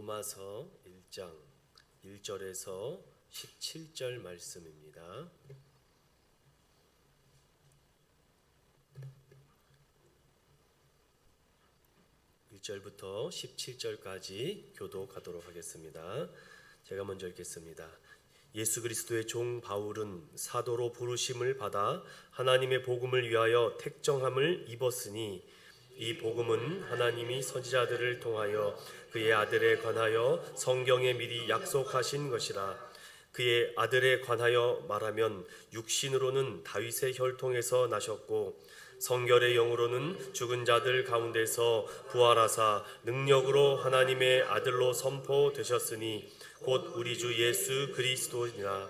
로마서 1장 1절에서 17절 말씀입니다. (1절부터) (17절까지) 교독하도록 하겠습니다. 제가 먼저 읽겠습니다. 예수 그리스도의 종 바울은 사도로 부르심을 받아 하나님의 복음을 위하여 택정함을 입었으니 이 복음은 하나님이 선지자들을 통하여 그의 아들에 관하여 성경에 미리 약속하신 것이라. 그의 아들에 관하여 말하면 육신으로는 다윗의 혈통에서 나셨고 성결의 영으로는 죽은 자들 가운데서 부활하사 능력으로 하나님의 아들로 선포되셨으니 곧 우리 주 예수 그리스도니라.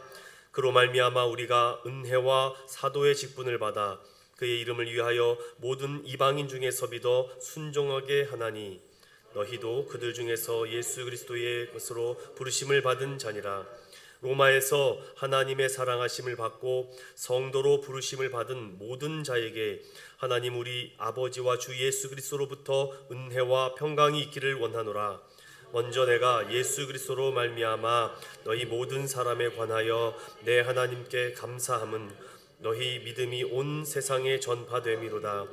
그로 말미암아 우리가 은혜와 사도의 직분을 받아 그의 이름을 위하여 모든 이방인 중에서 믿어 순종하게 하나니 너희도 그들 중에서 예수 그리스도의 것으로 부르심을 받은 자니라. 로마에서 하나님의 사랑하심을 받고 성도로 부르심을 받은 모든 자에게 하나님 우리 아버지와 주 예수 그리스도로부터 은혜와 평강이 있기를 원하노라. 먼저 내가 예수 그리스도로 말미암아 너희 모든 사람에 관하여 내 하나님께 감사함은 너희 믿음이 온 세상에 전파됨이로다.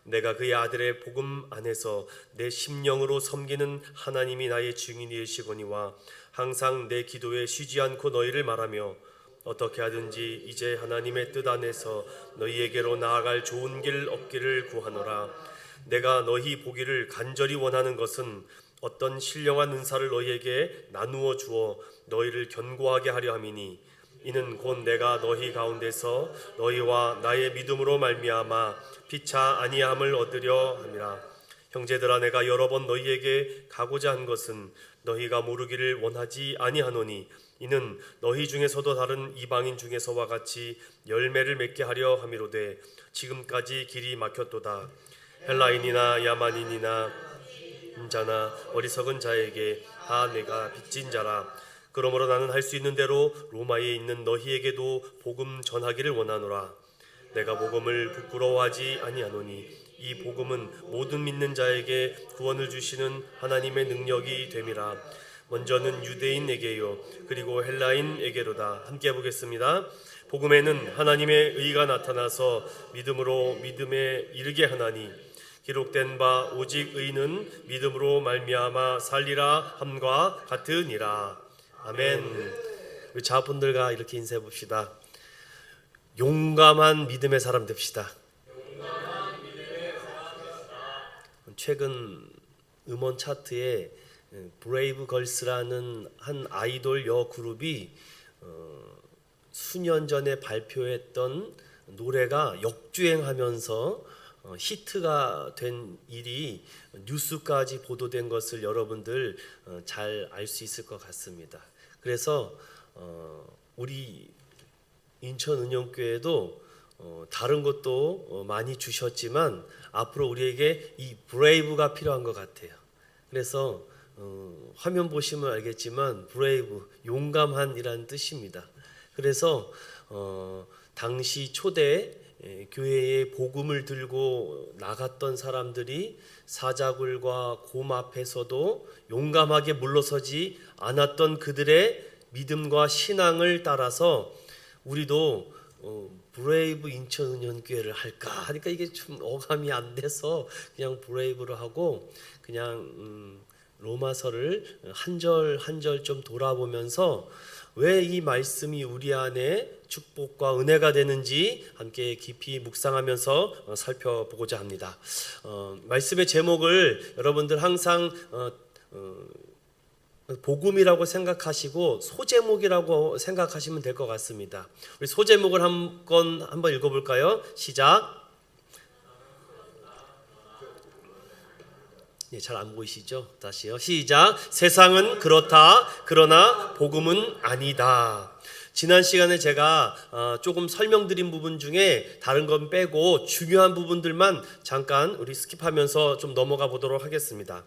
내가 그의 아들의 복음 안에서 내 심령으로 섬기는 하나님이 나의 증인이시거니와 항상 내 기도에 쉬지 않고 너희를 말하며 어떻게 하든지 이제 하나님의 뜻 안에서 너희에게로 나아갈 좋은 길 얻기를 구하노라. 내가 너희 보기를 간절히 원하는 것은 어떤 신령한 은사를 너희에게 나누어 주어 너희를 견고하게 하려 함이니 이는 곧 내가 너희 가운데서 너희와 나의 믿음으로 말미암아 피차 아니함을 얻으려 함이라. 형제들아, 내가 여러 번 너희에게 가고자 한 것은 너희가 모르기를 원하지 아니하노니 이는 너희 중에서도 다른 이방인 중에서와 같이 열매를 맺게 하려 함이로되 지금까지 길이 막혔도다. 헬라인이나 야만인이나 인자나 어리석은 자에게 다 내가 빚진 자라. 그러므로 나는 할 수 있는 대로 로마에 있는 너희에게도 복음 전하기를 원하노라. 내가 복음을 부끄러워하지 아니하노니 이 복음은 모든 믿는 자에게 구원을 주시는 하나님의 능력이 됨이라. 먼저는 유대인에게요 그리고 헬라인에게로다. 함께 보겠습니다. 복음에는 하나님의 의가 나타나서 믿음으로 믿음에 이르게 하나니 기록된 바 오직 의는 믿음으로 말미암아 살리라 함과 같으니라. 아멘. 우리 자분들과 이렇게 인사해 봅시다. 용감한 믿음의 사람 됩시다. 최근 음원 차트에 브레이브 걸스라는 한 아이돌 여 그룹이 수년 전에 발표했던 노래가 역주행하면서 히트가 된 일이 뉴스까지 보도된 것을 여러분들 잘 알 수 있을 것 같습니다. 그래서 우리 인천은영교회도 다른 것도 많이 주셨지만 앞으로 우리에게 이 브레이브가 필요한 것 같아요. 그래서 화면 보시면 알겠지만 브레이브, 용감한이라는 뜻입니다. 그래서 당시 초대 교회에 복음을 들고 나갔던 사람들이 사자굴과 곰 앞에서도 용감하게 물러서지 않았던 그들의 믿음과 신앙을 따라서 우리도 브레이브 인천은현교회를 할까 하니까 이게 좀 어감이 안 돼서 그냥 브레이브로 하고 그냥 로마서를 한 절 한 절 좀 돌아보면서 왜 이 말씀이 우리 안에 축복과 은혜가 되는지 함께 깊이 묵상하면서 살펴보고자 합니다. 말씀의 제목을 여러분들 항상 복음이라고 생각하시고 소제목이라고 생각하시면 될 것 같습니다. 우리 소제목을 한번 읽어볼까요? 시작. 네, 잘 안 보이시죠? 다시요. 시작. 세상은 그렇다. 그러나 복음은 아니다. 지난 시간에 제가 조금 설명드린 부분 중에 다른 건 빼고 중요한 부분들만 잠깐 우리 스킵하면서 좀 넘어가 보도록 하겠습니다.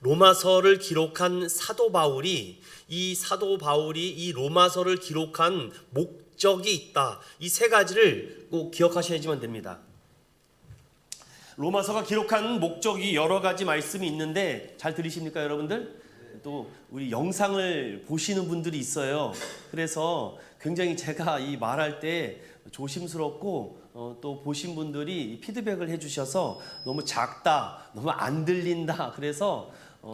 로마서를 기록한 사도 바울이 이 로마서를 기록한 목적이 있다. 이 세 가지를 꼭 기억하셔야지만 됩니다. 로마서가 기록한 목적이 여러 가지 말씀이 있는데 잘 들리십니까, 여러분들? 또 우리 영상을 보시는 분들이 있어요. 그래서 굉장히 제가 이 말할 때 조심스럽고 또 보신 분들이 피드백을 해주셔서 너무 작다, 너무 안 들린다. 그래서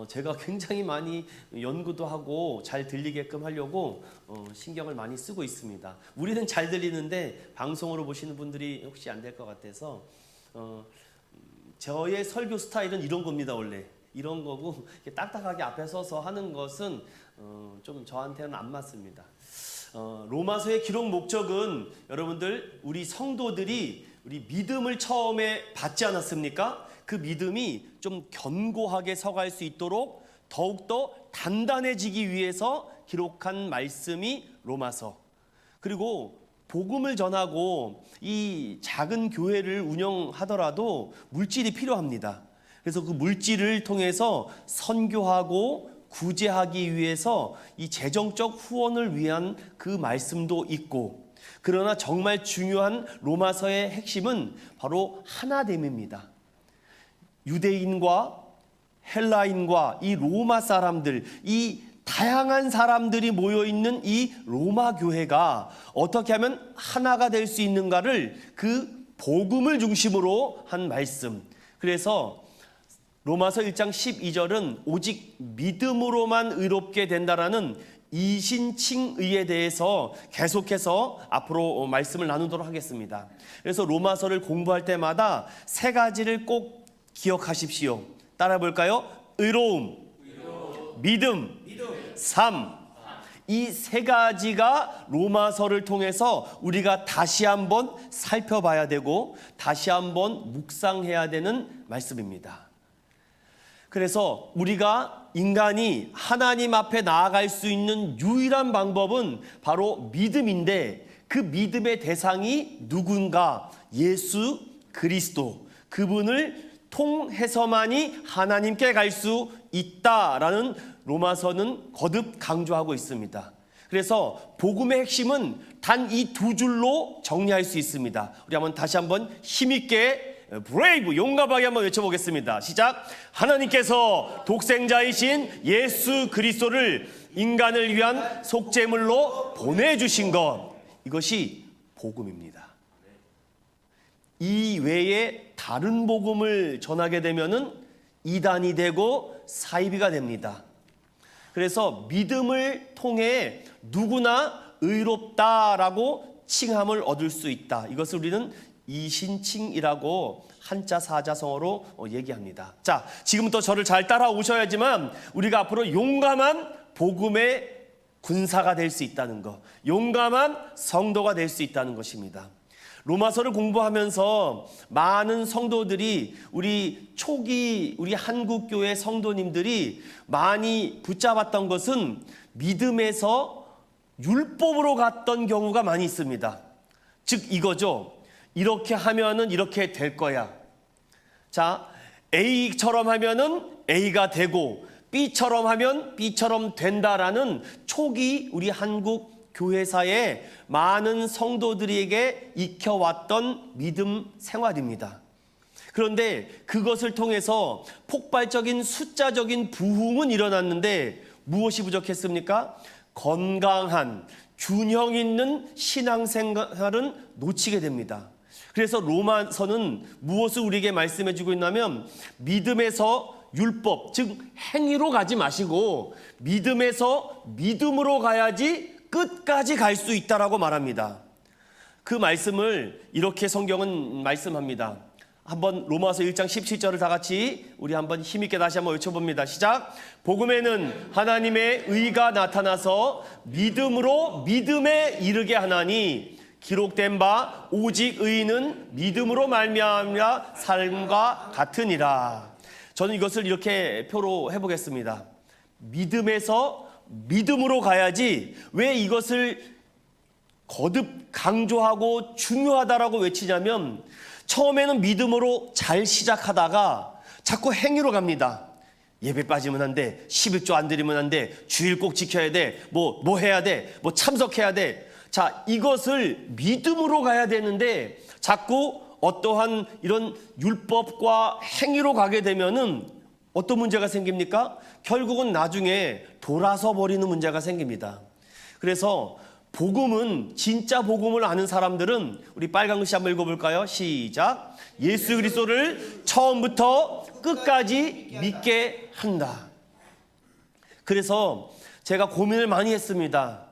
제가 굉장히 많이 연구도 하고 잘 들리게끔 하려고 신경을 많이 쓰고 있습니다. 우리는 잘 들리는데 방송으로 보시는 분들이 혹시 안 될 것 같아서 저의 설교 스타일은 이런 겁니다. 원래 이런 거고 이렇게 딱딱하게 앞에 서서 하는 것은 좀 저한테는 안 맞습니다. 로마서의 기록 목적은 여러분들 우리 성도들이 우리 믿음을 처음에 받지 않았습니까? 그 믿음이 좀 견고하게 서갈 수 있도록 더욱더 단단해지기 위해서 기록한 말씀이 로마서. 그리고 복음을 전하고 이 작은 교회를 운영하더라도 물질이 필요합니다. 그래서 그 물질을 통해서 선교하고 구제하기 위해서 이 재정적 후원을 위한 그 말씀도 있고, 그러나 정말 중요한 로마서의 핵심은 바로 하나됨입니다. 유대인과 헬라인과 이 로마 사람들, 이 다양한 사람들이 모여있는 이 로마 교회가 어떻게 하면 하나가 될 수 있는가를 그 복음을 중심으로 한 말씀. 그래서 로마서 1장 12절은 오직 믿음으로만 의롭게 된다라는 이신칭의에 대해서 계속해서 앞으로 말씀을 나누도록 하겠습니다. 그래서 로마서를 공부할 때마다 세 가지를 꼭 기억하십시오. 따라 볼까요? 의로움, 믿음, 삶. 이 세 가지가 로마서를 통해서 우리가 다시 한번 살펴봐야 되고 다시 한번 묵상해야 되는 말씀입니다. 그래서 우리가 인간이 하나님 앞에 나아갈 수 있는 유일한 방법은 바로 믿음인데, 그 믿음의 대상이 누군가? 예수 그리스도. 그분을 통해서만이 하나님께 갈 수 있다라는 로마서는 거듭 강조하고 있습니다. 그래서 복음의 핵심은 단 이 두 줄로 정리할 수 있습니다. 우리 다시 한번 힘있게 브레이브, 용감하게 한번 외쳐보겠습니다. 시작. 하나님께서 독생자이신 예수 그리스도를 인간을 위한 속죄물로 보내주신 것, 이것이 복음입니다. 이 외에 다른 복음을 전하게 되면은 이단이 되고 사이비가 됩니다. 그래서 믿음을 통해 누구나 의롭다라고 칭함을 얻을 수 있다. 이것을 우리는 이신칭이라고 한자 사자성어로 얘기합니다. 자, 지금부터 저를 잘 따라오셔야지만 우리가 앞으로 용감한 복음의 군사가 될 수 있다는 것, 용감한 성도가 될 수 있다는 것입니다. 로마서를 공부하면서 많은 성도들이 우리 초기 우리 한국교회 성도님들이 많이 붙잡았던 것은 믿음에서 율법으로 갔던 경우가 많이 있습니다. 즉 이거죠. 이렇게 하면은 이렇게 될 거야. 자, A처럼 하면은 A가 되고 B처럼 하면 B처럼 된다라는 초기 우리 한국 교회사에 많은 성도들에게 익혀왔던 믿음 생활입니다. 그런데 그것을 통해서 폭발적인 숫자적인 부흥은 일어났는데 무엇이 부족했습니까? 건강한 균형 있는 신앙생활은 놓치게 됩니다. 그래서 로마서는 무엇을 우리에게 말씀해 주고 있냐면 믿음에서 율법, 즉 행위로 가지 마시고 믿음에서 믿음으로 가야지 끝까지 갈 수 있다라고 말합니다. 그 말씀을 이렇게 성경은 말씀합니다. 한번 로마서 1장 17절을 다 같이 우리 한번 힘있게 다시 한번 외쳐봅니다. 시작. 복음에는 하나님의 의가 나타나서 믿음으로 믿음에 이르게 하나니 기록된 바 오직 의인은 믿음으로 말미암아 삶과 같으니라. 저는 이것을 이렇게 표로 해보겠습니다. 믿음에서 믿음으로 가야지 왜 이것을 거듭 강조하고 중요하다라고 외치냐면 처음에는 믿음으로 잘 시작하다가 자꾸 행위로 갑니다. 예배 빠지면 안 돼. 11조 안 드리면 안 돼. 주일 꼭 지켜야 돼. 뭐 해야 돼. 뭐 참석해야 돼. 자, 이것을 믿음으로 가야 되는데 자꾸 어떠한 이런 율법과 행위로 가게 되면은 어떤 문제가 생깁니까? 결국은 나중에 돌아서 버리는 문제가 생깁니다. 그래서 복음은, 진짜 복음을 아는 사람들은, 우리 빨간 글씨 한번 읽어볼까요? 시작. 예수 그리스도를 처음부터 끝까지 믿게 한다. 그래서 제가 고민을 많이 했습니다.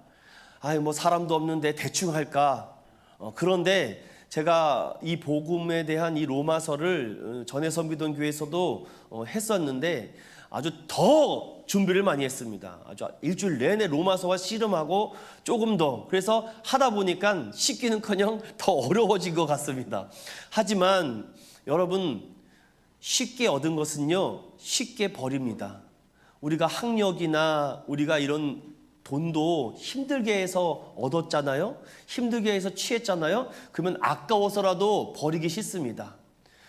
뭐 사람도 없는데 대충 할까? 그런데 제가 이 복음에 대한 이 로마서를 전에 섬기던 교회에서도 했었는데 아주 더 준비를 많이 했습니다. 아주 일주일 내내 로마서와 씨름하고 조금 더, 그래서 하다 보니까 쉽기는커녕 더 어려워진 것 같습니다. 하지만 여러분, 쉽게 얻은 것은요 쉽게 버립니다. 우리가 학력이나 우리가 이런 돈도 힘들게 해서 얻었잖아요. 힘들게 해서 취했잖아요. 그러면 아까워서라도 버리기 싫습니다.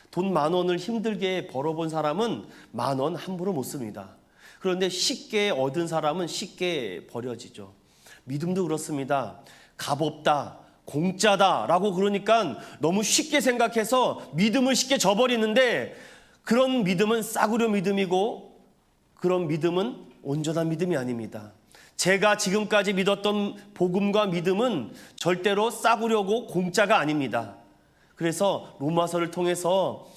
돈 10,000원을 힘들게 벌어본 사람은 10,000원 함부로 못 씁니다. 그런데 쉽게 얻은 사람은 쉽게 버려지죠. 믿음도 그렇습니다. 값없다, 공짜다 라고 그러니까 너무 쉽게 생각해서 믿음을 쉽게 저버리는데, 그런 믿음은 싸구려 믿음이고 그런 믿음은 온전한 믿음이 아닙니다. 제가 지금까지 믿었던 복음과 믿음은 절대로 싸구려고 공짜가 아닙니다. 그래서 로마서를 통해서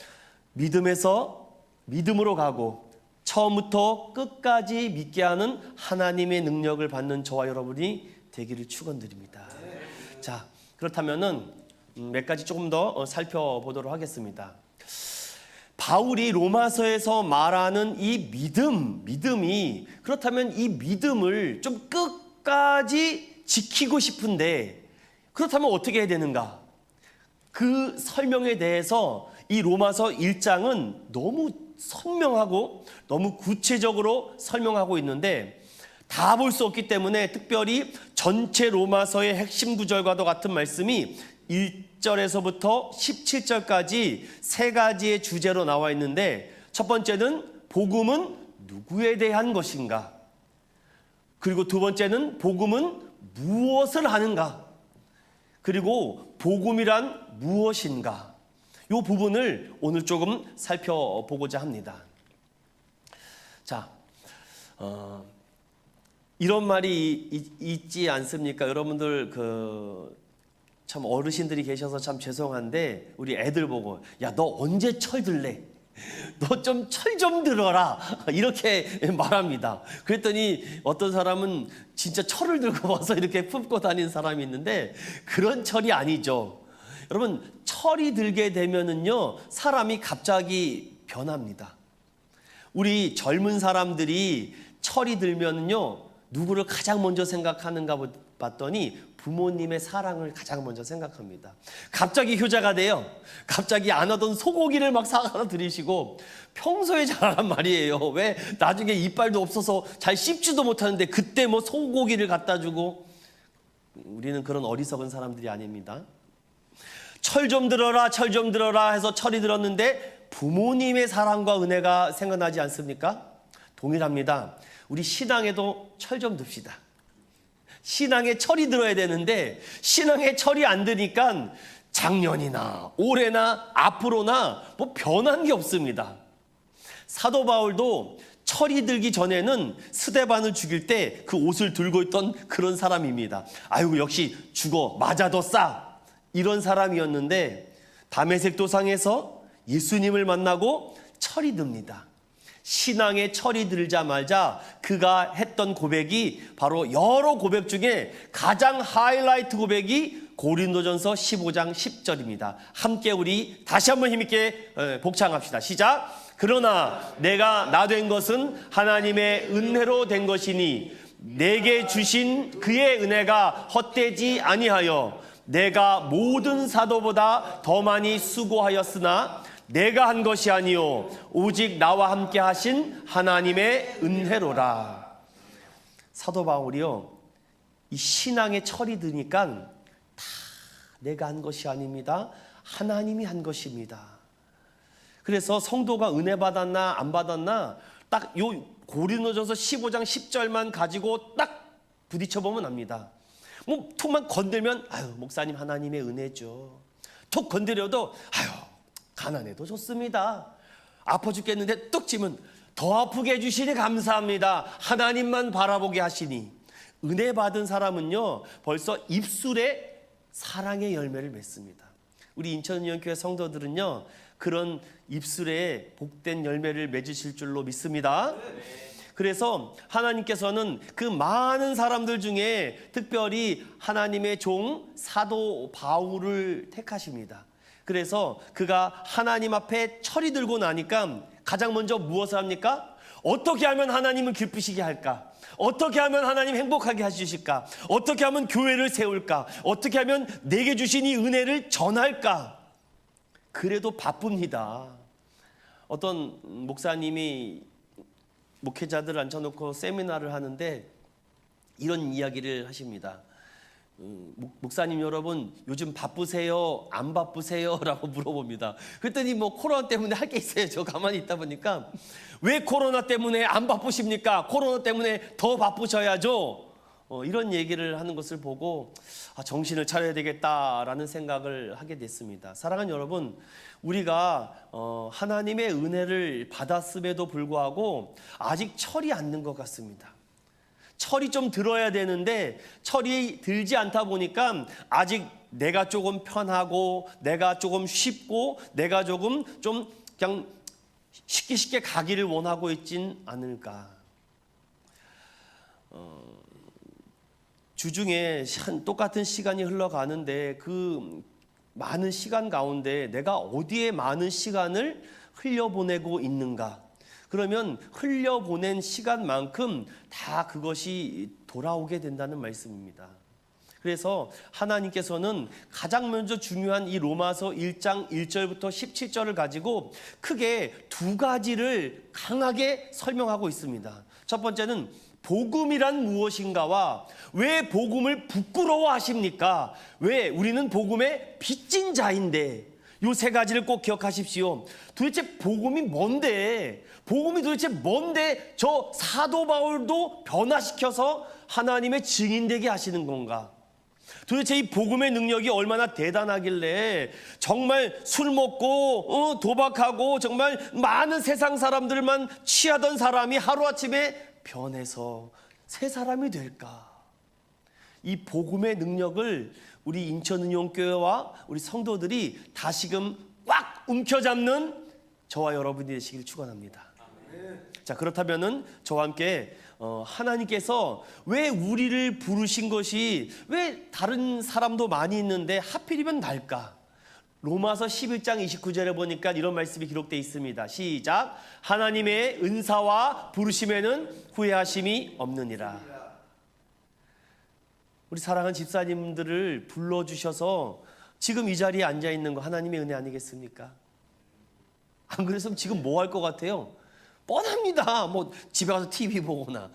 믿음에서 믿음으로 가고 처음부터 끝까지 믿게 하는 하나님의 능력을 받는 저와 여러분이 되기를 축원드립니다. 자, 그렇다면은 몇 가지 조금 더 살펴보도록 하겠습니다. 바울이 로마서에서 말하는 이 믿음이, 그렇다면 이 믿음을 좀 끝까지 지키고 싶은데 그렇다면 어떻게 해야 되는가? 그 설명에 대해서 이 로마서 1장은 너무 선명하고 너무 구체적으로 설명하고 있는데 다 볼 수 없기 때문에 특별히 전체 로마서의 핵심 구절과도 같은 말씀이 1절에서부터 17절까지 세 가지의 주제로 나와 있는데, 첫 번째는 복음은 누구에 대한 것인가, 그리고 두 번째는 복음은 무엇을 하는가, 그리고 복음이란 무엇인가, 이 부분을 오늘 조금 살펴보고자 합니다. 자, 이런 말이 있지 않습니까? 여러분들 참 어르신들이 계셔서 참 죄송한데 우리 애들 보고, 야, 너 언제 철 들래? 너 좀 철 좀 들어라, 이렇게 말합니다. 그랬더니 어떤 사람은 진짜 철을 들고 와서 이렇게 품고 다니는 사람이 있는데 그런 철이 아니죠. 여러분, 철이 들게 되면은요 사람이 갑자기 변합니다. 우리 젊은 사람들이 철이 들면은요 누구를 가장 먼저 생각하는가 봤더니 부모님의 사랑을 가장 먼저 생각합니다. 갑자기 효자가 돼요. 갑자기 안 하던 소고기를 막 사가서 드리시고, 평소에 잘하란 말이에요. 왜 나중에 이빨도 없어서 잘 씹지도 못하는데 그때 뭐 소고기를 갖다 주고. 우리는 그런 어리석은 사람들이 아닙니다. 철 좀 들어라, 철 좀 들어라 해서 철이 들었는데 부모님의 사랑과 은혜가 생각나지 않습니까? 동일합니다. 우리 신앙에도 철 좀 듭시다. 신앙에 철이 들어야 되는데 신앙에 철이 안 드니까 작년이나 올해나 앞으로나 뭐 변한 게 없습니다. 사도 바울도 철이 들기 전에는 스데반을 죽일 때 그 옷을 들고 있던 그런 사람입니다. 아이고, 역시 죽어 맞아도 싸, 이런 사람이었는데 다메섹 도상에서 예수님을 만나고 철이 듭니다. 신앙에 철이 들자마자 그가 했던 고백이 바로 여러 고백 중에 가장 하이라이트 고백이 고린도전서 15장 10절입니다. 함께 우리 다시 한번 힘있게 복창합시다. 시작. 그러나 내가 나 된 것은 하나님의 은혜로 된 것이니 내게 주신 그의 은혜가 헛되지 아니하여 내가 모든 사도보다 더 많이 수고하였으나 내가 한 것이 아니요 오직 나와 함께 하신 하나님의 은혜로라. 사도 바울이요, 이 신앙에 철이 드니까 다 내가 한 것이 아닙니다. 하나님이 한 것입니다. 그래서 성도가 은혜 받았나 안 받았나 딱 요 고린도전서 15장 10절만 가지고 딱 부딪혀 보면 압니다. 뭐 툭만 건들면 아유 목사님 하나님의 은혜죠. 톡 건드려도 아유 가난해도 좋습니다. 아파 죽겠는데 뚝 치면 더 아프게 해주시니 감사합니다. 하나님만 바라보게 하시니. 은혜 받은 사람은요 벌써 입술에 사랑의 열매를 맺습니다. 우리 인천은영교회 성도들은요 그런 입술에 복된 열매를 맺으실 줄로 믿습니다. 그래서 하나님께서는 그 많은 사람들 중에 특별히 하나님의 종 사도 바울을 택하십니다. 그래서 그가 하나님 앞에 철이 들고 나니까 가장 먼저 무엇을 합니까? 어떻게 하면 하나님을 기쁘시게 할까? 어떻게 하면 하나님 행복하게 해주실까? 어떻게 하면 교회를 세울까? 어떻게 하면 내게 주신 이 은혜를 전할까? 그래도 바쁩니다. 어떤 목사님이 목회자들을 앉혀놓고 세미나를 하는데 이런 이야기를 하십니다. 목사님 여러분 요즘 바쁘세요? 안 바쁘세요? 라고 물어봅니다. 그랬더니 뭐 코로나 때문에 할 게 있어요. 저 가만히 있다 보니까 왜 코로나 때문에 안 바쁘십니까? 코로나 때문에 더 바쁘셔야죠. 이런 얘기를 하는 것을 보고 정신을 차려야 되겠다라는 생각을 하게 됐습니다. 사랑하는 여러분, 우리가 하나님의 은혜를 받았음에도 불구하고 아직 철이 안 든 것 같습니다. 철이 좀 들어야 되는데 철이 들지 않다 보니까 아직 내가 조금 편하고 내가 조금 쉽고 내가 조금 좀 그냥 쉽게 가기를 원하고 있진 않을까. 주중에 똑같은 시간이 흘러가는데 그 많은 시간 가운데 내가 어디에 많은 시간을 흘려보내고 있는가? 그러면 흘려보낸 시간만큼 다 그것이 돌아오게 된다는 말씀입니다. 그래서 하나님께서는 가장 먼저 중요한 이 로마서 1장 1절부터 17절을 가지고 크게 두 가지를 강하게 설명하고 있습니다. 첫 번째는 복음이란 무엇인가와 왜 복음을 부끄러워하십니까? 왜 우리는 복음의 빚진 자인데, 이 세 가지를 꼭 기억하십시오. 도대체 복음이 뭔데? 복음이 도대체 뭔데 저 사도 바울도 변화시켜서 하나님의 증인되게 하시는 건가? 도대체 이 복음의 능력이 얼마나 대단하길래 정말 술 먹고 도박하고 정말 많은 세상 사람들만 취하던 사람이 하루아침에 변해서 새 사람이 될까? 이 복음의 능력을 우리 인천은용교회와 우리 성도들이 다시금 꽉 움켜잡는 저와 여러분이 되시길 축원합니다. 자, 그렇다면은 저와 함께 하나님께서 왜 우리를 부르신 것이 왜 다른 사람도 많이 있는데 하필이면 날까? 로마서 11장 29절에 보니까 이런 말씀이 기록되어 있습니다. 시작. 하나님의 은사와 부르심에는 후회하심이 없느니라. 우리 사랑하는 집사님들을 불러주셔서 지금 이 자리에 앉아있는 거 하나님의 은혜 아니겠습니까? 안 그랬으면 지금 뭐 할 것 같아요? 뻔합니다. 뭐 집에 가서 TV 보거나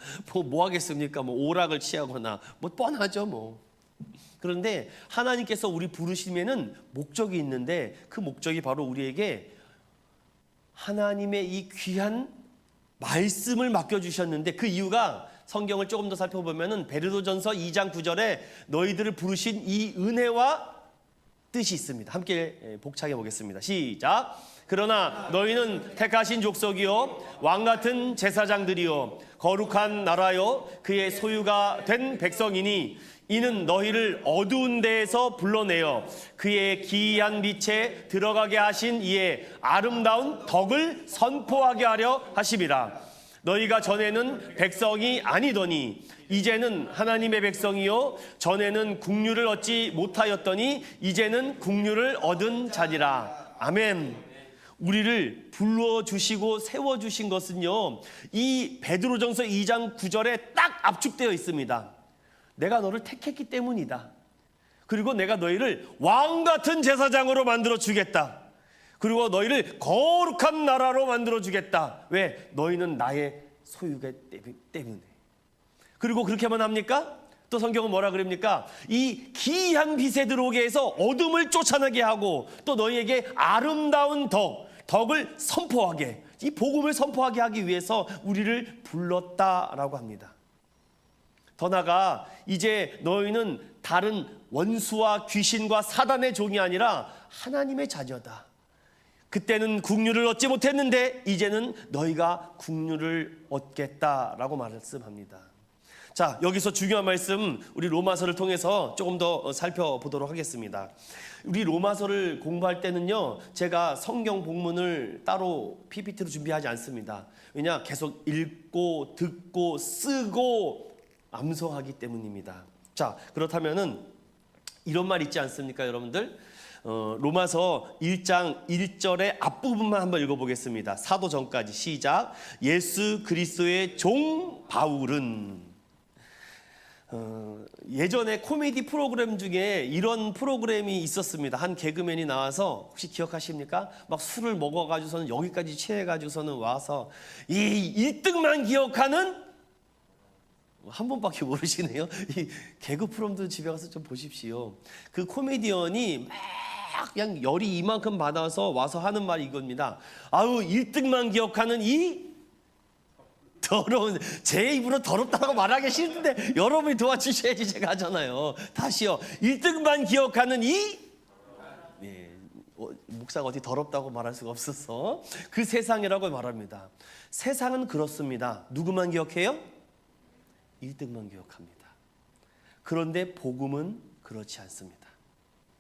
뭐 하겠습니까? 뭐 오락을 취하거나 뭐 뻔하죠 뭐. 그런데 하나님께서 우리 부르심에는 목적이 있는데 그 목적이 바로 우리에게 하나님의 이 귀한 말씀을 맡겨주셨는데 그 이유가 성경을 조금 더 살펴보면은 베드로전서 2장 9절에 너희들을 부르신 이 은혜와 뜻이 있습니다. 함께 복창해 보겠습니다. 시작. 그러나 너희는 택하신 족속이요 왕같은 제사장들이요 거룩한 나라요 그의 소유가 된 백성이니 이는 너희를 어두운 데에서 불러내어 그의 기이한 빛에 들어가게 하신 이의 아름다운 덕을 선포하게 하려 하심이라. 너희가 전에는 백성이 아니더니 이제는 하나님의 백성이요 전에는 국류를 얻지 못하였더니 이제는 국류를 얻은 자니라. 아멘. 우리를 불러주시고 세워주신 것은요 이 베드로전서 2장 9절에 딱 압축되어 있습니다. 내가 너를 택했기 때문이다. 그리고 내가 너희를 왕같은 제사장으로 만들어 주겠다. 그리고 너희를 거룩한 나라로 만들어 주겠다. 왜? 너희는 나의 소유가 때문에. 그리고 그렇게만 합니까? 또 성경은 뭐라 그럽니까? 이 기이한 빛에 들어오게 해서 어둠을 쫓아내게 하고 또 너희에게 아름다운 덕을 선포하게, 이 복음을 선포하게 하기 위해서 우리를 불렀다라고 합니다. 더 나아가 이제 너희는 다른 원수와 귀신과 사단의 종이 아니라 하나님의 자녀다. 그때는 국류를 얻지 못했는데 이제는 너희가 국류를 얻겠다라고 말씀합니다. 자, 여기서 중요한 말씀 우리 로마서를 통해서 조금 더 살펴보도록 하겠습니다. 우리 로마서를 공부할 때는요, 제가 성경 본문을 따로 PPT로 준비하지 않습니다. 왜냐? 계속 읽고 듣고 쓰고 암송하기 때문입니다. 자, 그렇다면은 이런 말 있지 않습니까, 여러분들? 로마서 1장 1절의 앞부분만 한번 읽어보겠습니다. 사도전까지 시작. 예수 그리스도의 종 바울은. 예전에 코미디 프로그램 중에 이런 프로그램이 있었습니다. 한 개그맨이 나와서, 혹시 기억하십니까? 막 술을 먹어가지고서는 여기까지 취해가지고서는 와서 이 1등만 기억하는, 한 번밖에 모르시네요. 이 개그 프로그램도 집에 가서 좀 보십시오. 그 코미디언이 막 그냥 열이 이만큼 받아서 와서 하는 말이 이겁니다. 아우, 1등만 기억하는 이 더러운, 제 입으로 더럽다고 말하기 싫은데 여러분이 도와주셔야지 제가 하잖아요. 다시요. 1등만 기억하는 이, 목사가 어디 더럽다고 말할 수가 없어서 그 세상이라고 말합니다. 세상은 그렇습니다. 누구만 기억해요? 1등만 기억합니다. 그런데 복음은 그렇지 않습니다.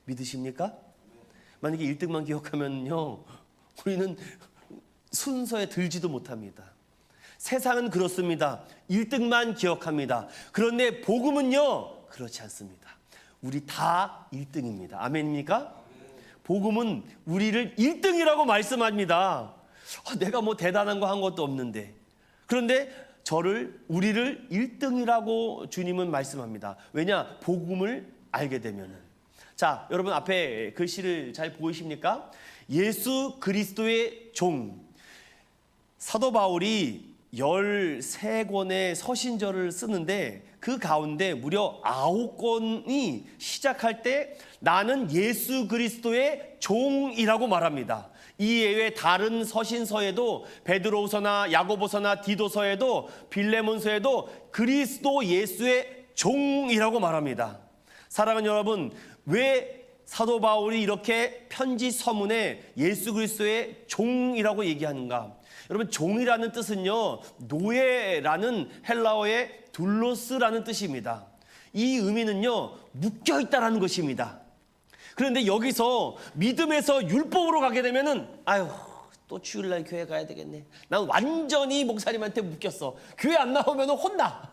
믿으십니까? 만약에 1등만 기억하면요, 우리는 순서에 들지도 못합니다. 세상은 그렇습니다. 1등만 기억합니다. 그런데 복음은요, 그렇지 않습니다. 우리 다 1등입니다. 아멘입니까? 복음은 우리를 1등이라고 말씀합니다. 내가 뭐 대단한 거 한 것도 없는데. 그런데 우리를 1등이라고 주님은 말씀합니다. 왜냐? 복음을 알게 되면은. 자, 여러분 앞에 글씨를 잘 보이십니까? 예수 그리스도의 종. 사도 바울이 13권의 서신절을 쓰는데 그 가운데 무려 9권이 시작할 때 나는 예수 그리스도의 종이라고 말합니다. 이 외에 다른 서신서에도 베드로후서나 야고보서나 디도서에도 빌레몬서에도 그리스도 예수의 종이라고 말합니다. 사랑하는 여러분, 왜 사도 바울이 이렇게 편지 서문에 예수 그리스도의 종이라고 얘기하는가? 여러분, 종이라는 뜻은요, 노예라는 헬라어의 둘로스라는 뜻입니다. 이 의미는요, 묶여있다라는 것입니다. 그런데 여기서 믿음에서 율법으로 가게 되면은, 아유, 또 주일날 교회 가야 되겠네. 난 완전히 목사님한테 묶였어. 교회 안 나오면 혼나.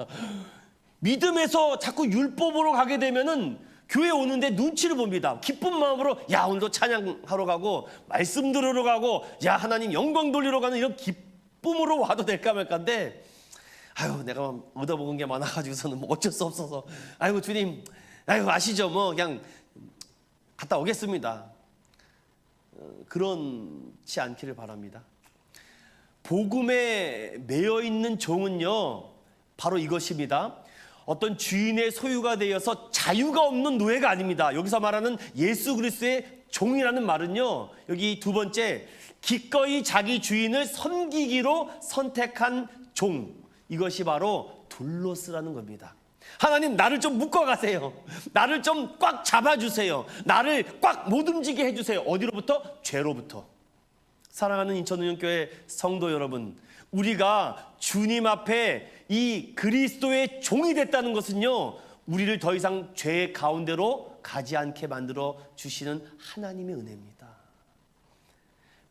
믿음에서 자꾸 율법으로 가게 되면은 교회 오는데 눈치를 봅니다. 기쁜 마음으로, 야, 오늘도 찬양하러 가고 말씀 들으러 가고, 야, 하나님 영광 돌리러 가는 이런 기쁨으로 와도 될까 말까인데, 아유, 내가 얻어먹은 게 많아가지고서는 뭐 어쩔 수 없어서, 아이고 주님, 아이고 아시죠, 뭐 그냥 갔다 오겠습니다. 그렇지 않기를 바랍니다. 복음에 매여 있는 종은요, 바로 이것입니다. 어떤 주인의 소유가 되어서 자유가 없는 노예가 아닙니다. 여기서 말하는 예수 그리스도의 종이라는 말은요, 여기 두 번째, 기꺼이 자기 주인을 섬기기로 선택한 종, 이것이 바로 둘로스라는 겁니다. 하나님, 나를 좀 묶어가세요. 나를 좀 꽉 잡아주세요. 나를 꽉 못 움직이게 해주세요. 어디로부터? 죄로부터. 사랑하는 인천운영교회 성도 여러분, 우리가 주님 앞에 이 그리스도의 종이 됐다는 것은요, 우리를 더 이상 죄 가운데로 가지 않게 만들어 주시는 하나님의 은혜입니다.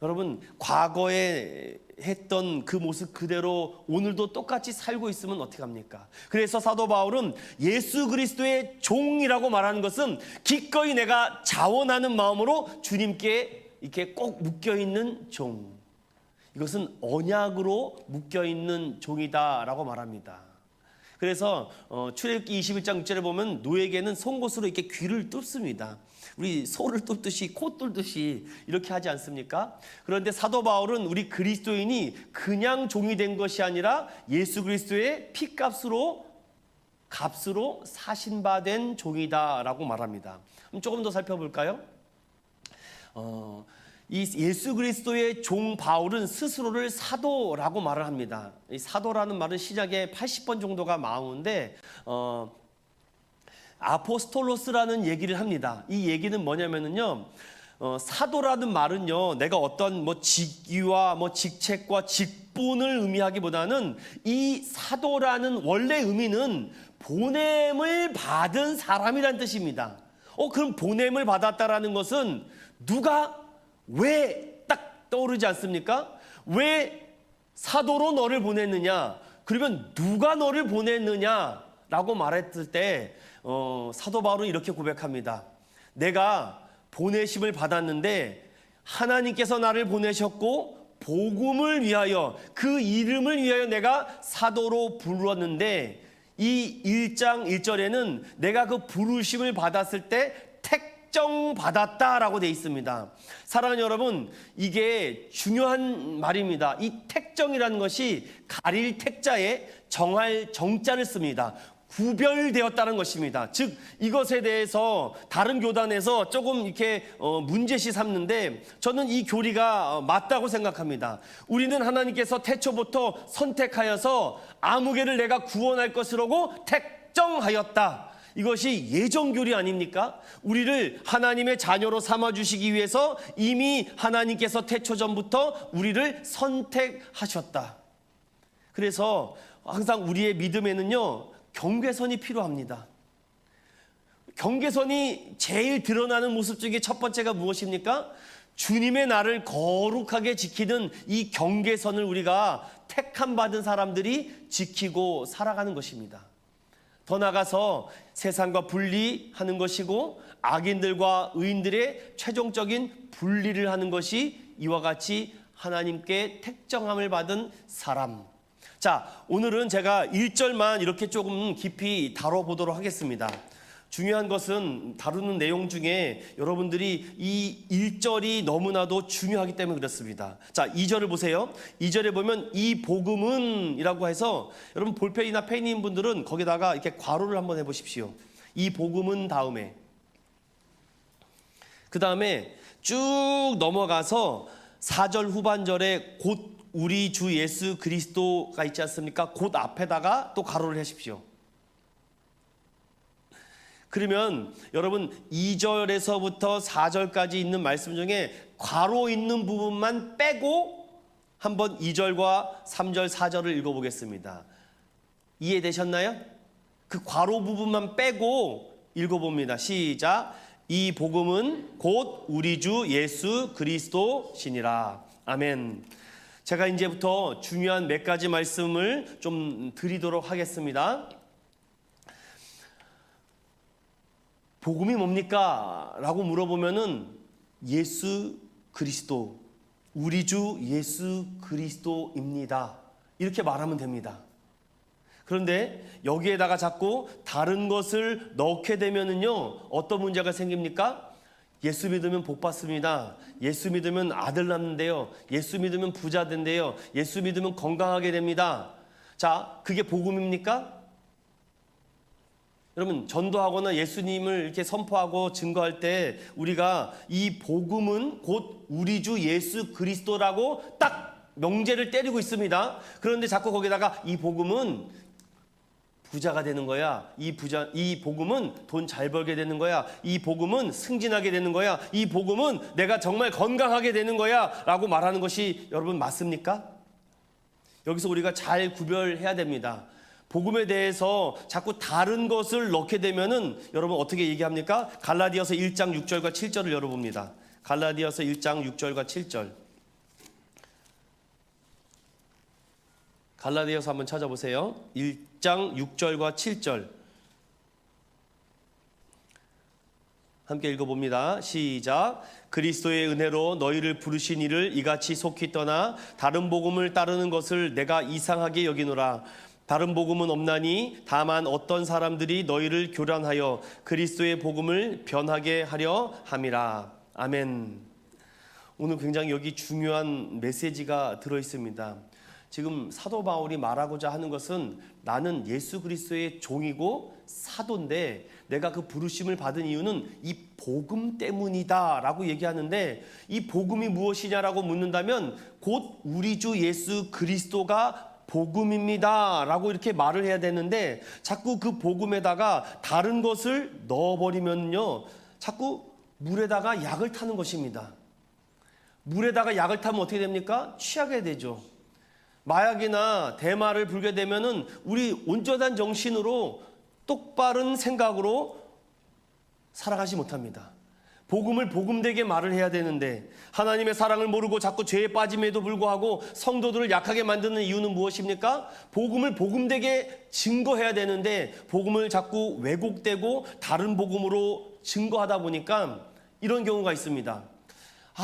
여러분, 과거에 했던 그 모습 그대로 오늘도 똑같이 살고 있으면 어떻게 합니까? 그래서 사도 바울은 예수 그리스도의 종이라고 말하는 것은 기꺼이 내가 자원하는 마음으로 주님께 이렇게 꼭 묶여있는 종, 이것은 언약으로 묶여있는 종이다라고 말합니다. 그래서 출애굽기 21장 6절에 보면 노예에게는 송곳으로 이렇게 귀를 뚫습니다. 우리 소를 뚫듯이, 코 뚫듯이 이렇게 하지 않습니까? 그런데 사도 바울은 우리 그리스도인이 그냥 종이 된 것이 아니라 예수 그리스도의 피값으로, 값으로 사신받은 종이다라고 말합니다. 그럼 조금 더 살펴볼까요? 이 예수 그리스도의 종 바울은 스스로를 사도라고 말을 합니다. 이 사도라는 말은 시작에 80번 정도가 나오는데 아포스톨로스라는 얘기를 합니다. 이 얘기는 뭐냐면은요, 사도라는 말은요, 내가 어떤 직위와 직책과 직분을 의미하기보다는 이 사도라는 원래 의미는 보냄을 받은 사람이란 뜻입니다. 그럼 보냄을 받았다라는 것은 누가 왜 딱 떠오르지 않습니까? 왜 사도로 너를 보냈느냐? 그러면 누가 너를 보냈느냐라고 말했을 때 사도 바울은 이렇게 고백합니다. 내가 보내심을 받았는데 하나님께서 나를 보내셨고 복음을 위하여, 그 이름을 위하여 내가 사도로 불렀는데, 이 1장 1절에는 내가 그 부르심을 받았을 때 택정받았다라고 되어 있습니다. 사랑하는 여러분, 이게 중요한 말입니다. 이 택정이라는 것이 가릴 택자에 정할 정자를 씁니다. 구별되었다는 것입니다. 즉 이것에 대해서 다른 교단에서 조금 이렇게 문제시 삼는데, 저는 이 교리가 맞다고 생각합니다. 우리는 하나님께서 태초부터 선택하여서 아무개를 내가 구원할 것이라고 택정하였다. 이것이 예정교리 아닙니까? 우리를 하나님의 자녀로 삼아주시기 위해서 이미 하나님께서 태초전부터 우리를 선택하셨다. 그래서 항상 우리의 믿음에는요, 경계선이 필요합니다. 경계선이 제일 드러나는 모습 중에 첫 번째가 무엇입니까? 주님의 나를 거룩하게 지키는 이 경계선을 우리가 택함 받은 사람들이 지키고 살아가는 것입니다. 더 나아가서 세상과 분리하는 것이고 악인들과 의인들의 최종적인 분리를 하는 것이 이와 같이 하나님께 택정함을 받은 사람. 자, 오늘은 제가 1절만 이렇게 조금 깊이 다뤄보도록 하겠습니다. 중요한 것은 다루는 내용 중에 여러분들이 이 1절이 너무나도 중요하기 때문에 그렇습니다. 자, 2절을 보세요. 2절에 보면 이 복음은 이라고 해서, 여러분 볼펜이나 펜인 분들은 거기다가 이렇게 괄호를 한번 해보십시오. 이 복음은 다음에, 그 다음에 쭉 넘어가서 4절 후반절에 곧 우리 주 예수 그리스도가 있지 않습니까? 곧 앞에다가 또 괄호를 하십시오. 그러면 여러분 2절에서부터 4절까지 있는 말씀 중에 괄호 있는 부분만 빼고 한번 2절과 3절, 4절을 읽어보겠습니다. 이해되셨나요? 그 괄호 부분만 빼고 읽어봅니다. 시작. 이 복음은 곧 우리 주 예수 그리스도시니라. 아멘. 제가 이제부터 중요한 몇 가지 말씀을 좀 드리도록 하겠습니다. 복음이 뭡니까? 라고 물어보면은 예수 그리스도, 우리 주 예수 그리스도입니다. 이렇게 말하면 됩니다. 그런데 여기에다가 자꾸 다른 것을 넣게 되면은요, 어떤 문제가 생깁니까? 예수 믿으면 복 받습니다. 예수 믿으면 아들 낳는데요. 예수 믿으면 부자 된대요. 예수 믿으면 건강하게 됩니다. 자, 그게 복음입니까? 여러분, 전도하거나 예수님을 이렇게 선포하고 증거할 때 우리가 이 복음은 곧 우리 주 예수 그리스도라고 딱 명제를 때리고 있습니다. 그런데 자꾸 거기다가 이 복음은 부자가 되는 거야. 이 복음은 돈 잘 벌게 되는 거야. 이 복음은 승진하게 되는 거야. 이 복음은 내가 정말 건강하게 되는 거야. 라고 말하는 것이 여러분 맞습니까? 여기서 우리가 잘 구별해야 됩니다. 복음에 대해서 자꾸 다른 것을 넣게 되면은 여러분 어떻게 얘기합니까? 갈라디아서 1장 6절과 7절을 열어봅니다. 갈라디아서 1장 6절과 7절. 갈라디아서 한번 찾아보세요. 1장 6절과 7절. 함께 읽어봅니다. 시작. 그리스도의 은혜로 너희를 부르신 이를 이같이 속히 떠나 다른 복음을 따르는 것을 내가 이상하게 여기노라. 다른 복음은 없나니 다만 어떤 사람들이 너희를 교란하여 그리스도의 복음을 변하게 하려 함이라. 아멘. 오늘 굉장히 여기 중요한 메시지가 들어 있습니다. 지금 사도 바울이 말하고자 하는 것은 나는 예수 그리스도의 종이고 사도인데 내가 그 부르심을 받은 이유는 이 복음 때문이다라고 얘기하는데, 이 복음이 무엇이냐라고 묻는다면 곧 우리 주 예수 그리스도가 복음입니다라고 이렇게 말을 해야 되는데, 자꾸 그 복음에다가 다른 것을 넣어버리면요 자꾸 물에다가 약을 타는 것입니다. 물에다가 약을 타면 어떻게 됩니까? 취하게 되죠. 마약이나 대마를 불게 되면은 우리 온전한 정신으로 똑바른 생각으로 살아가지 못합니다. 복음을 복음되게 말을 해야 되는데 하나님의 사랑을 모르고 자꾸 죄에 빠짐에도 불구하고 성도들을 약하게 만드는 이유는 무엇입니까? 복음을 복음되게 증거해야 되는데 복음을 자꾸 왜곡되고 다른 복음으로 증거하다 보니까 이런 경우가 있습니다.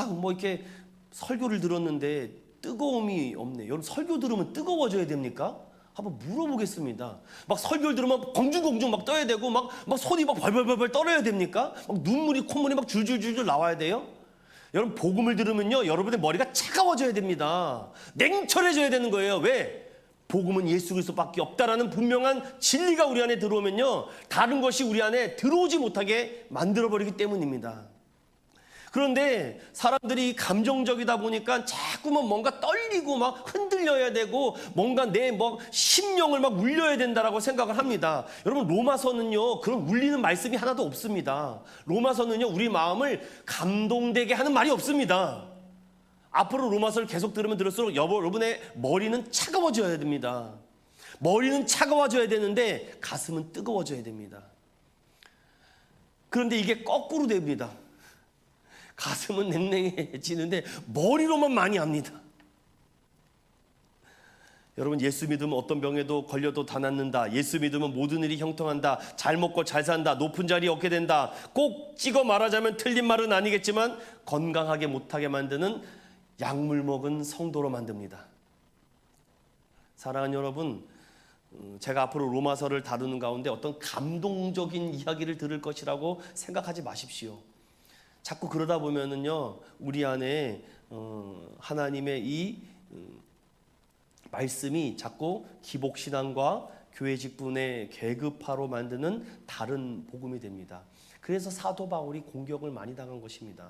뭐 이렇게 설교를 들었는데 뜨거움이 없네. 여러분, 설교 들으면 뜨거워져야 됩니까? 한번 물어보겠습니다. 막 설교를 들으면 공중공중 막 떠야 되고 막 손이 막 벌벌벌 떨어야 됩니까? 막 눈물이 콧물이 막 줄줄줄줄 나와야 돼요? 여러분, 복음을 들으면요 여러분의 머리가 차가워져야 됩니다. 냉철해져야 되는 거예요. 왜? 복음은 예수 그리스도밖에 없다라는 분명한 진리가 우리 안에 들어오면요 다른 것이 우리 안에 들어오지 못하게 만들어버리기 때문입니다. 그런데 사람들이 감정적이다 보니까 자꾸만 뭔가 떨리고 막 흔들려야 되고 뭔가 내 심령을 막 울려야 된다라고 생각을 합니다. 여러분, 로마서는요 그런 울리는 말씀이 하나도 없습니다. 로마서는요 우리 마음을 감동되게 하는 말이 없습니다. 앞으로 로마서를 계속 들으면 들을수록 여러분의 머리는 차가워져야 됩니다. 머리는 차가워져야 되는데 가슴은 뜨거워져야 됩니다. 그런데 이게 거꾸로 됩니다. 가슴은 냉랭해지는데 머리로만 많이 합니다. 여러분, 예수 믿으면 어떤 병에도 걸려도 다 낫는다. 예수 믿으면 모든 일이 형통한다. 잘 먹고 잘 산다. 높은 자리 얻게 된다. 꼭 찍어 말하자면 틀린 말은 아니겠지만 건강하게 못하게 만드는 약물 먹은 성도로 만듭니다. 사랑하는 여러분, 제가 앞으로 로마서를 다루는 가운데 어떤 감동적인 이야기를 들을 것이라고 생각하지 마십시오. 자꾸 그러다 보면은요 우리 안에 하나님의 이 말씀이 자꾸 기복신앙과 교회 직분의 계급화로 만드는 다른 복음이 됩니다. 그래서 사도 바울이 공격을 많이 당한 것입니다.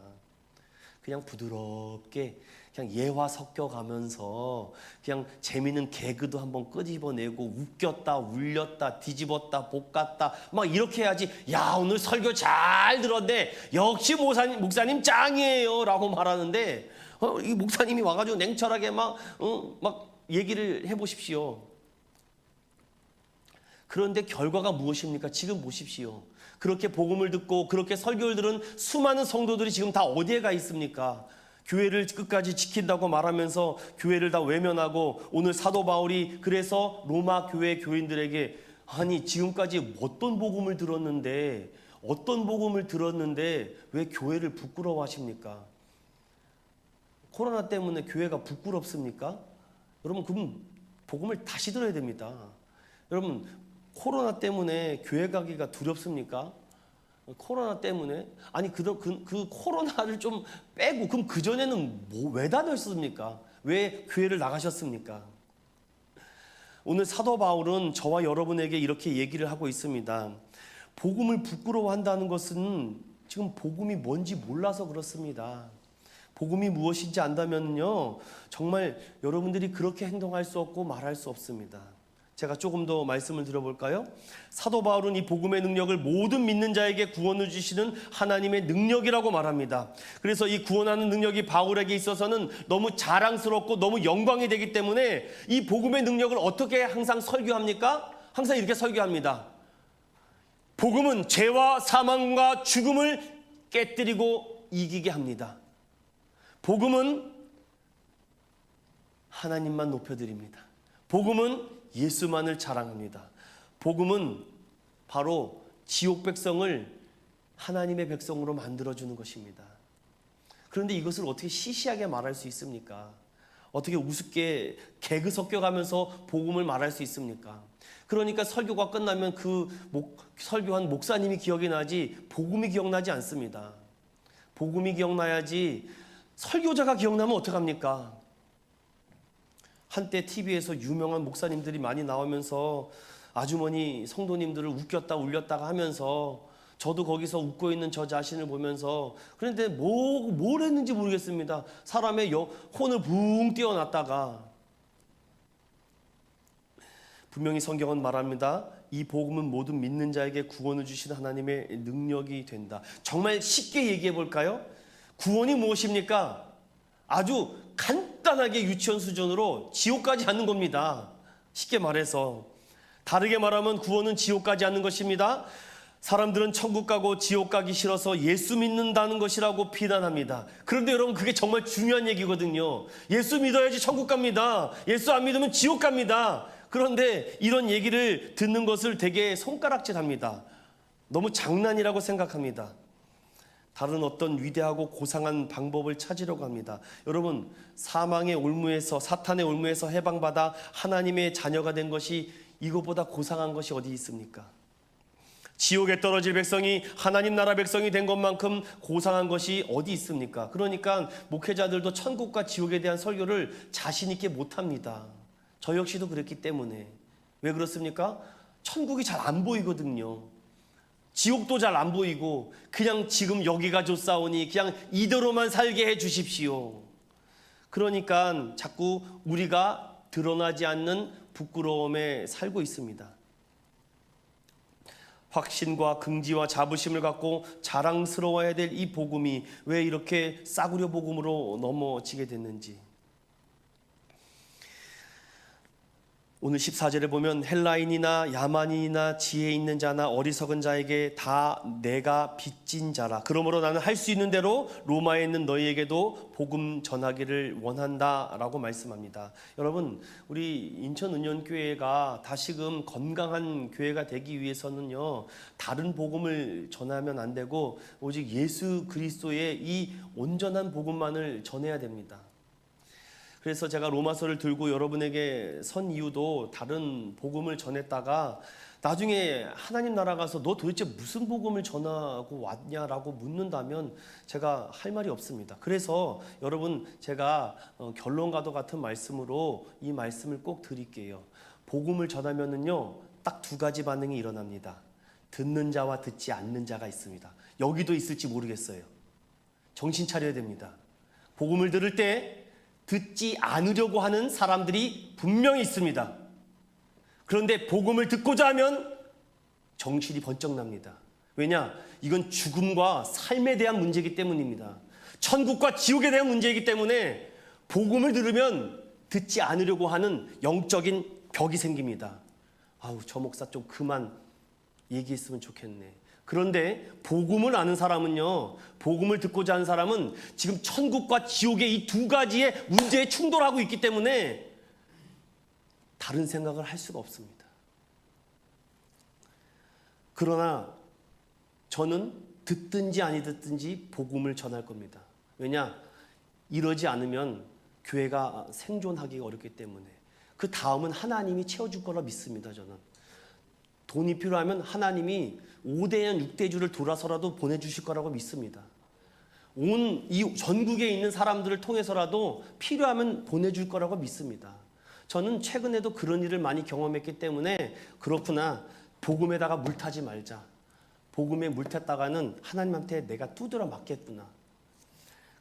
그냥 부드럽게 그냥 예화 섞여가면서 그냥 재미있는 개그도 한번 끄집어내고 웃겼다 울렸다 뒤집었다 볶았다 막 이렇게 해야지. 야, 오늘 설교 잘 들었네, 역시 목사님 짱이에요 라고 말하는데 이 목사님이 와가지고 냉철하게 막 얘기를 해보십시오. 그런데 결과가 무엇입니까? 지금 보십시오. 그렇게 복음을 듣고 그렇게 설교를 들은 수많은 성도들이 지금 다 어디에 가 있습니까? 교회를 끝까지 지킨다고 말하면서 교회를 다 외면하고, 오늘 사도 바울이 그래서 로마 교회 교인들에게 아니 지금까지 어떤 복음을 들었는데 왜 교회를 부끄러워하십니까? 코로나 때문에 교회가 부끄럽습니까? 여러분, 그럼 복음을 다시 들어야 됩니다. 여러분, 코로나 때문에 교회 가기가 두렵습니까? 코로나 때문에? 아니 그 코로나를 좀 빼고 그럼 그전에는 왜 다녔습니까? 왜 교회를 나가셨습니까? 오늘 사도 바울은 저와 여러분에게 이렇게 얘기를 하고 있습니다. 복음을 부끄러워한다는 것은 지금 복음이 뭔지 몰라서 그렇습니다. 복음이 무엇인지 안다면요 정말 여러분들이 그렇게 행동할 수 없고 말할 수 없습니다. 제가 조금 더 말씀을 드려볼까요? 사도 바울은 이 복음의 능력을 모든 믿는 자에게 구원을 주시는 하나님의 능력이라고 말합니다. 그래서 이 구원하는 능력이 바울에게 있어서는 너무 자랑스럽고 너무 영광이 되기 때문에 이 복음의 능력을 어떻게 항상 설교합니까? 항상 이렇게 설교합니다. 복음은 죄와 사망과 죽음을 깨뜨리고 이기게 합니다. 복음은 하나님만 높여드립니다. 복음은 예수만을 자랑합니다. 복음은 바로 지옥 백성을 하나님의 백성으로 만들어주는 것입니다. 그런데 이것을 어떻게 시시하게 말할 수 있습니까? 어떻게 우습게 개그 섞여가면서 복음을 말할 수 있습니까? 그러니까 설교가 끝나면 설교한 목사님이 기억이 나지 복음이 기억나지 않습니다. 복음이 기억나야지 설교자가 기억나면 어떡합니까? 한때 TV에서 유명한 목사님들이 많이 나오면서 아주머니 성도님들을 웃겼다 울렸다가 하면서 저도 거기서 웃고 있는 저 자신을 보면서 그런데 뭘 했는지 모르겠습니다. 사람의 혼을 붕 띄어놨다가 분명히 성경은 말합니다. 이 복음은 모든 믿는 자에게 구원을 주시는 하나님의 능력이 된다. 정말 쉽게 얘기해 볼까요? 구원이 무엇입니까? 아주 간단하게 유치원 수준으로 지옥 가지 않는 겁니다. 쉽게 말해서. 다르게 말하면 구원은 지옥 가지 않는 것입니다. 사람들은 천국 가고 지옥 가기 싫어서 예수 믿는다는 것이라고 비난합니다. 그런데 여러분, 그게 정말 중요한 얘기거든요. 예수 믿어야지 천국 갑니다. 예수 안 믿으면 지옥 갑니다. 그런데 이런 얘기를 듣는 것을 되게 손가락질합니다. 너무 장난이라고 생각합니다. 다른 어떤 위대하고 고상한 방법을 찾으려고 합니다. 여러분, 사망의 올무에서, 사탄의 올무에서 해방받아 하나님의 자녀가 된 것이 이것보다 고상한 것이 어디 있습니까? 지옥에 떨어질 백성이 하나님 나라 백성이 된 것만큼 고상한 것이 어디 있습니까? 그러니까 목회자들도 천국과 지옥에 대한 설교를 자신 있게 못합니다. 저 역시도 그랬기 때문에. 왜 그렇습니까? 천국이 잘 안 보이거든요. 지옥도 잘 안 보이고 그냥 지금 여기가 좋사오니 그냥 이대로만 살게 해 주십시오. 그러니까 자꾸 우리가 드러나지 않는 부끄러움에 살고 있습니다. 확신과 긍지와 자부심을 갖고 자랑스러워야 될 이 복음이 왜 이렇게 싸구려 복음으로 넘어지게 됐는지. 오늘 14절에 보면 헬라인이나 야만인이나 지혜 있는 자나 어리석은 자에게 다 내가 빚진 자라. 그러므로 나는 할 수 있는 대로 로마에 있는 너희에게도 복음 전하기를 원한다라고 말씀합니다. 여러분, 우리 인천은연교회가 다시금 건강한 교회가 되기 위해서는요, 다른 복음을 전하면 안 되고 오직 예수 그리스도의 이 온전한 복음만을 전해야 됩니다. 그래서 제가 로마서를 들고 여러분에게 선 이유도 다른 복음을 전했다가 나중에 하나님 나라 가서 너 도대체 무슨 복음을 전하고 왔냐라고 묻는다면 제가 할 말이 없습니다. 그래서 여러분, 제가 결론과도 같은 말씀으로 이 말씀을 꼭 드릴게요. 복음을 전하면은요, 딱 두 가지 반응이 일어납니다. 듣는 자와 듣지 않는 자가 있습니다. 여기도 있을지 모르겠어요. 정신 차려야 됩니다. 복음을 들을 때 듣지 않으려고 하는 사람들이 분명히 있습니다. 그런데 복음을 듣고자 하면 정신이 번쩍 납니다. 왜냐? 이건 죽음과 삶에 대한 문제이기 때문입니다. 천국과 지옥에 대한 문제이기 때문에 복음을 들으면 듣지 않으려고 하는 영적인 벽이 생깁니다. 아우, 저 목사 좀 그만 얘기했으면 좋겠네. 그런데 복음을 아는 사람은요, 복음을 듣고자 하는 사람은 지금 천국과 지옥의 이 두 가지의 문제에 충돌하고 있기 때문에 다른 생각을 할 수가 없습니다. 그러나 저는 듣든지 아니 듣든지 복음을 전할 겁니다. 왜냐? 이러지 않으면 교회가 생존하기가 어렵기 때문에. 그 다음은 하나님이 채워줄 거라 믿습니다. 저는 돈이 필요하면 하나님이 5대년 6대주를 돌아서라도 보내주실 거라고 믿습니다. 온 이 전국에 있는 사람들을 통해서라도 필요하면 보내줄 거라고 믿습니다. 저는 최근에도 그런 일을 많이 경험했기 때문에 그렇구나, 복음에다가 물 타지 말자. 복음에 물 탔다가는 하나님한테 내가 두드려 맞겠구나.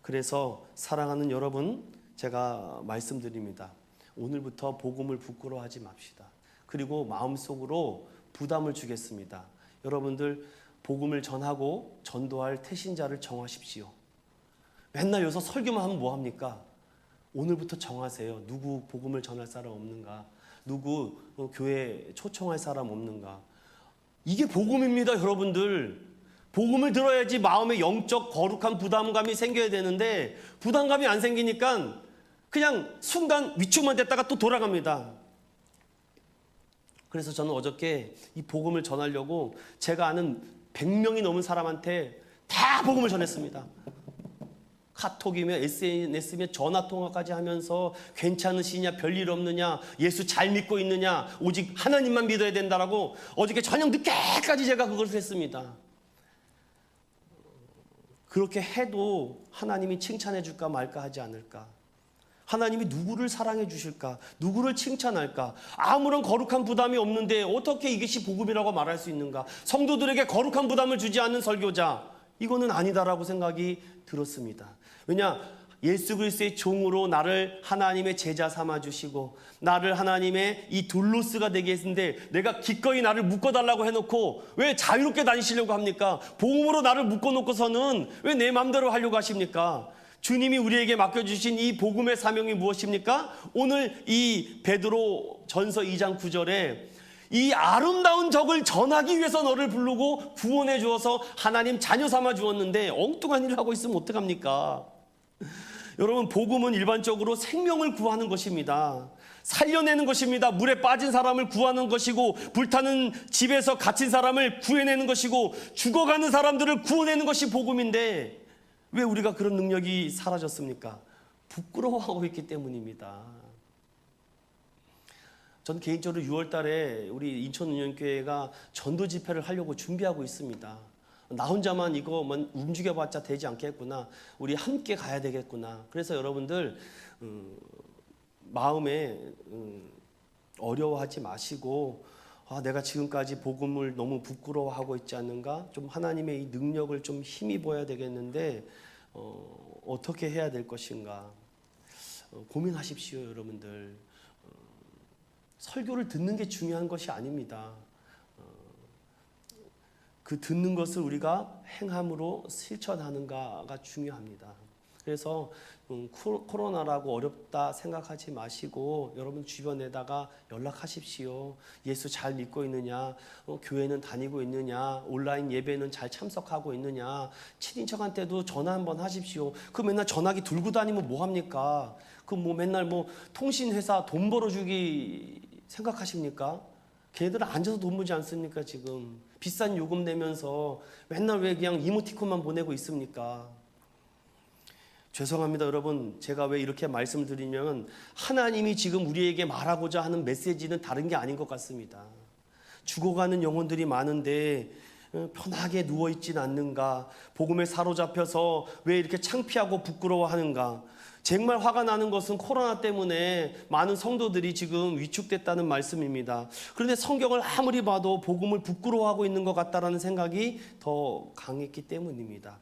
그래서 사랑하는 여러분, 제가 말씀드립니다. 오늘부터 복음을 부끄러워하지 맙시다. 그리고 마음속으로 부담을 주겠습니다. 여러분들, 복음을 전하고 전도할 태신자를 정하십시오. 맨날 여기서 설교만 하면 뭐합니까? 오늘부터 정하세요. 누구 복음을 전할 사람 없는가? 누구 교회 초청할 사람 없는가? 이게 복음입니다, 여러분들. 복음을 들어야지 마음에 영적 거룩한 부담감이 생겨야 되는데 부담감이 안 생기니까 그냥 순간 위축만 됐다가 또 돌아갑니다. 그래서 저는 어저께 이 복음을 전하려고 제가 아는 100명이 넘은 사람한테 다 복음을 전했습니다. 카톡이며 SNS며 전화통화까지 하면서 괜찮으시냐, 별일 없느냐, 예수 잘 믿고 있느냐, 오직 하나님만 믿어야 된다라고 어저께 저녁 늦게까지 제가 그것을 했습니다. 그렇게 해도 하나님이 칭찬해 줄까 말까 하지 않을까. 하나님이 누구를 사랑해 주실까? 누구를 칭찬할까? 아무런 거룩한 부담이 없는데 어떻게 이것이 복음이라고 말할 수 있는가? 성도들에게 거룩한 부담을 주지 않는 설교자, 이거는 아니다라고 생각이 들었습니다. 왜냐? 예수 그리스도의 종으로 나를 하나님의 제자 삼아 주시고 나를 하나님의 이 둘로스가 되게 했는데 내가 기꺼이 나를 묶어달라고 해놓고 왜 자유롭게 다니시려고 합니까? 복음으로 나를 묶어놓고서는 왜 내 마음대로 하려고 하십니까? 주님이 우리에게 맡겨주신 이 복음의 사명이 무엇입니까? 오늘 이 베드로 전서 2장 9절에 이 아름다운 적을 전하기 위해서 너를 부르고 구원해 주어서 하나님 자녀 삼아 주었는데 엉뚱한 일을 하고 있으면 어떡합니까? 여러분, 복음은 일반적으로 생명을 구하는 것입니다. 살려내는 것입니다. 물에 빠진 사람을 구하는 것이고 불타는 집에서 갇힌 사람을 구해내는 것이고 죽어가는 사람들을 구원내는 것이 복음인데 왜 우리가 그런 능력이 사라졌습니까? 부끄러워하고 있기 때문입니다. 전 개인적으로 6월 달에 우리 인천운영교회가 전도 집회를 하려고 준비하고 있습니다. 나 혼자만 이거만 움직여봤자 되지 않겠구나. 우리 함께 가야 되겠구나. 그래서 여러분들 마음에 어려워하지 마시고 내가 지금까지 복음을 너무 부끄러워하고 있지 않는가? 좀 하나님의 이 능력을 좀 힘입어야 되겠는데 어떻게 해야 될 것인가? 고민하십시오, 여러분들. 설교를 듣는 게 중요한 것이 아닙니다. 그 듣는 것을 우리가 행함으로 실천하는가가 중요합니다. 그래서 코로나라고 어렵다 생각하지 마시고 여러분 주변에다가 연락하십시오. 예수 잘 믿고 있느냐? 교회는 다니고 있느냐? 온라인 예배는 잘 참석하고 있느냐? 친인척한테도 전화 한번 하십시오. 그 맨날 전화기 들고 다니면 뭐합니까? 그 뭐 맨날 뭐 통신회사 돈 벌어주기 생각하십니까? 걔들은 앉아서 돈 벌지 않습니까? 지금 비싼 요금 내면서 맨날 왜 그냥 이모티콘만 보내고 있습니까? 죄송합니다, 여러분. 제가 왜 이렇게 말씀을 드리면 하나님이 지금 우리에게 말하고자 하는 메시지는 다른 게 아닌 것 같습니다. 죽어가는 영혼들이 많은데 편하게 누워있진 않는가? 복음에 사로잡혀서 왜 이렇게 창피하고 부끄러워하는가? 정말 화가 나는 것은 코로나 때문에 많은 성도들이 지금 위축됐다는 말씀입니다. 그런데 성경을 아무리 봐도 복음을 부끄러워하고 있는 것 같다라는 생각이 더 강했기 때문입니다.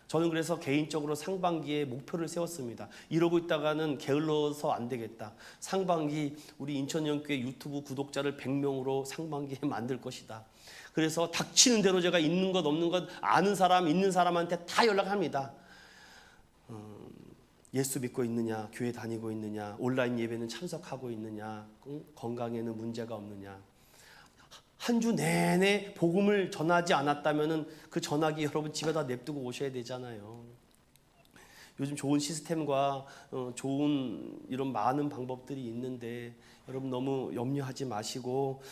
저는 그래서 개인적으로 상반기에 목표를 세웠습니다. 이러고 있다가는 게을러서 안 되겠다. 상반기 우리 인천영교회 유튜브 구독자를 100명으로 상반기에 만들 것이다. 그래서 닥치는 대로 제가 있는 것 없는 것 아는 사람 있는 사람한테 다 연락합니다. 예수 믿고 있느냐, 교회 다니고 있느냐, 온라인 예배는 참석하고 있느냐, 건강에는 문제가 없느냐. 한 주 내내 복음을 전하지 않았다면 그 전화기 여러분 집에다 냅두고 오셔야 되잖아요. 요즘 좋은 시스템과 좋은 이런 많은 방법들이 있는데 여러분 너무 염려하지 마시고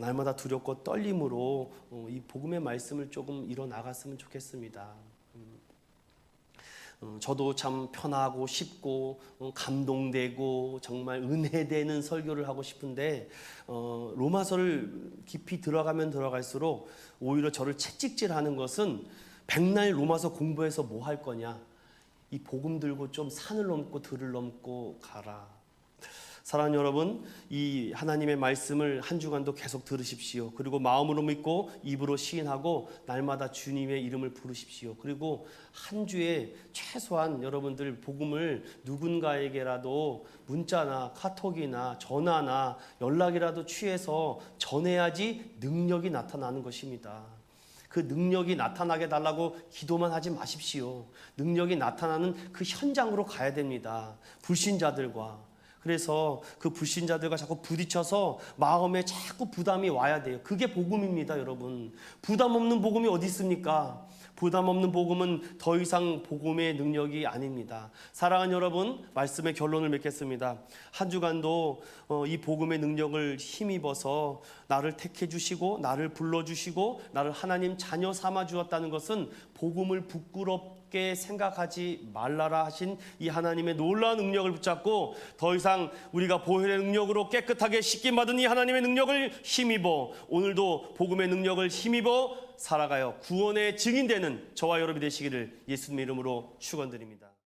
날마다 두렵고 떨림으로 이 복음의 말씀을 조금 이뤄나갔으면 좋겠습니다. 저도 참 편하고 쉽고 감동되고 정말 은혜되는 설교를 하고 싶은데 로마서를 깊이 들어가면 들어갈수록 오히려 저를 채찍질하는 것은 백날 로마서 공부해서 뭐 할 거냐, 이 복음 들고 좀 산을 넘고 들을 넘고 가라. 사랑하는 여러분, 이 하나님의 말씀을 한 주간도 계속 들으십시오. 그리고 마음으로 믿고 입으로 시인하고 날마다 주님의 이름을 부르십시오. 그리고 한 주에 최소한 여러분들 복음을 누군가에게라도 문자나 카톡이나 전화나 연락이라도 취해서 전해야지 능력이 나타나는 것입니다. 그 능력이 나타나게 달라고 기도만 하지 마십시오. 능력이 나타나는 그 현장으로 가야 됩니다. 불신자들과. 그래서 그 불신자들과 자꾸 부딪혀서 마음에 자꾸 부담이 와야 돼요. 그게 복음입니다, 여러분. 부담 없는 복음이 어디 있습니까? 부담 없는 복음은 더 이상 복음의 능력이 아닙니다. 사랑하는 여러분, 말씀의 결론을 맺겠습니다. 한 주간도 이 복음의 능력을 힘입어서 나를 택해 주시고 나를 불러 주시고 나를 하나님 자녀 삼아 주었다는 것은 복음을 부끄럽게 생각하지 말라라 하신 이 하나님의 놀라운 능력을 붙잡고 더 이상 우리가 보혈의 능력으로 깨끗하게 씻김받은 이 하나님의 능력을 힘입어 오늘도 복음의 능력을 힘입어 살아가요 구원의 증인되는 저와 여러분이 되시기를 예수님의 이름으로 축원드립니다.